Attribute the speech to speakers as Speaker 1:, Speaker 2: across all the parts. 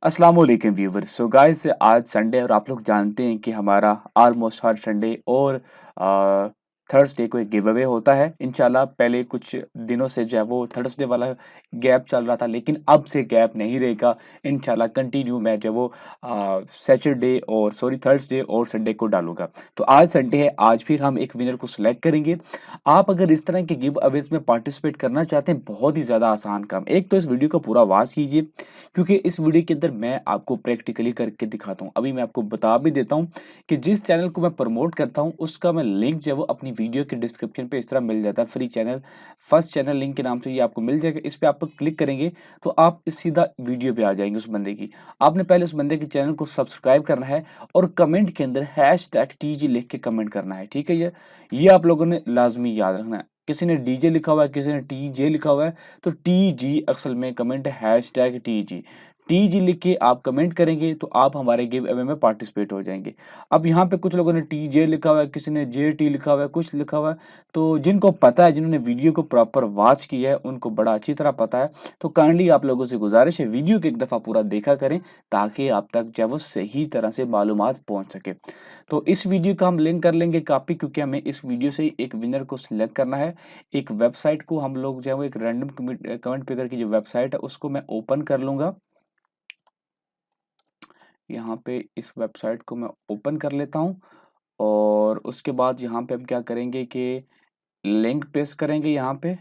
Speaker 1: अस्सलाम वालेकुम viewers. So guys, आज संडे है और आप लोग जानते हैं कि हमारा ऑलमोस्ट हर संडे और थर्सडे को एक गिव अवे होता है। इंशाल्लाह पहले कुछ दिनों से जो है वो थर्सडे वाला गैप चल रहा था, लेकिन अब से गैप नहीं रहेगा। इंशाल्लाह कंटिन्यू मैं जो है वो सैटरडे और सॉरी थर्सडे और संडे को डालूंगा। तो आज संडे है, आज फिर हम एक विनर को सिलेक्ट करेंगे। आप अगर इस तरह के गिव अवेज में पार्टिसिपेट करना चाहते हैं, बहुत ही ज़्यादा आसान काम। एक तो इस वीडियो को पूरा वॉच कीजिए, क्योंकि इस वीडियो के अंदर मैं आपको प्रैक्टिकली करके दिखाता हूँ। अभी मैं आपको बता भी देता हूँ कि जिस चैनल को मैं प्रमोट करता हूँ उसका मैं लिंक जो है वो अपनी वीडियो के डिस्क्रिप्शन पे इस तरह मिल जाता है। Free channel, first channel link के नाम से ये आपको मिल जाएगा। इस पे आप क्लिक करेंगे तो आप सीधा वीडियो पे आ जाएंगे उस बंदे की। आपने पहले उस बंदे के चैनल को सब्सक्राइब करना है और कमेंट के अंदर #TG लिख के कमेंट करना है, ठीक है। ये आप लोगों ने लाजमी याद रखना है। किसी ने डीजे लिखा हुआ है, किसी ने TJ लिखा हुआ है, तो TG असल में कमेंट है #TG। TG लिख के आप कमेंट करेंगे तो आप हमारे गिव अवे में पार्टिसिपेट हो जाएंगे। अब यहाँ पे कुछ लोगों ने TJ लिखा हुआ है, किसी ने JT लिखा हुआ है, कुछ लिखा हुआ है। तो जिनको पता है, जिन्होंने वीडियो को प्रॉपर वॉच किया है, उनको बड़ा अच्छी तरह पता है। तो काइंडली आप लोगों से गुजारिश है, वीडियो को एक दफ़ा पूरा देखा करें ताकि आप तक जो है वो सही तरह से मालूमात पहुँच सके। तो इस वीडियो का हम लिंक कर लेंगे कॉपी, क्योंकि हमें इस वीडियो से ही एक विनर को सिलेक्ट करना है। एक वेबसाइट को हम लोग जो है वो एक रैंडम कमेंट पिकर की जो वेबसाइट है उसको मैं ओपन कर लूँगा। यहाँ पे इस वेबसाइट को मैं ओपन कर लेता हूँ और उसके बाद यहाँ पे हम क्या करेंगे कि लिंक पेस्ट करेंगे यहाँ पे,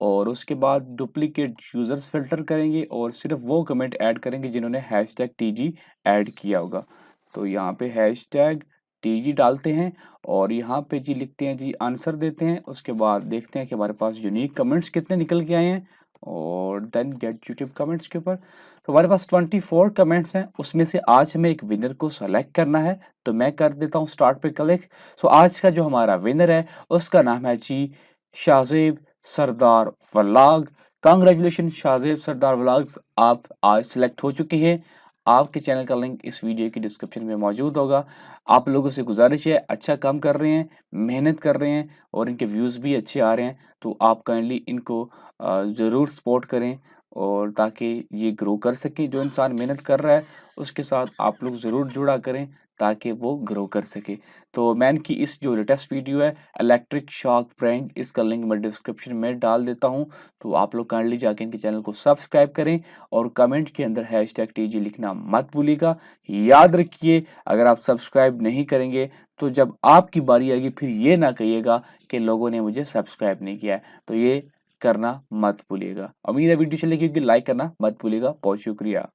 Speaker 1: और उसके बाद डुप्लीकेट यूज़र्स फ़िल्टर करेंगे और सिर्फ वो कमेंट ऐड करेंगे जिन्होंने #TG ऐड किया होगा। तो यहाँ पे #TG डालते हैं और यहाँ पे जी लिखते हैं, जी आंसर देते हैं। उसके बाद देखते हैं कि हमारे पास यूनिक कमेंट्स कितने निकल के आए हैं और देन गेट यूट्यूब कमेंट्स के ऊपर। तो हमारे पास 24 कमेंट्स हैं, उसमें से आज हमें एक विनर को सेलेक्ट करना है। तो मैं कर देता हूँ स्टार्ट पे क्लिक। सो आज का जो हमारा विनर है उसका नाम है जी शाहजेब सरदार व्लॉग। कांग्रेचुलेशन शाहजेब सरदार व्लॉग्स, आप आज सिलेक्ट हो चुके हैं। आपके चैनल का लिंक इस वीडियो की डिस्क्रिप्शन में मौजूद होगा। आप लोगों से गुजारिश है, अच्छा काम कर रहे हैं, मेहनत कर रहे हैं और इनके व्यूज़ भी अच्छे आ रहे हैं। तो आप काइंडली इनको ज़रूर सपोर्ट करें और ताकि ये ग्रो कर सके। जो इंसान मेहनत कर रहा है उसके साथ आप लोग ज़रूर जुड़ा करें ताकि वो ग्रो कर सके। तो मैं इनकी इस जो लेटेस्ट वीडियो है इलेक्ट्रिक शॉक प्रैंक, इसका लिंक मैं डिस्क्रिप्शन में डाल देता हूँ। तो आप लोग काइंडली जाके इनके चैनल को सब्सक्राइब करें और कमेंट के अंदर #TG लिखना मत भूलिएगा। याद रखिए, अगर आप सब्सक्राइब नहीं करेंगे तो जब आपकी बारी आएगी फिर ये ना कहिएगा कि लोगों ने मुझे सब्सक्राइब नहीं किया है। तो ये करना मत भूलिएगा। उम्मीद है वीडियो चलेगी, क्योंकि लाइक करना मत भूलिएगा। बहुत शुक्रिया।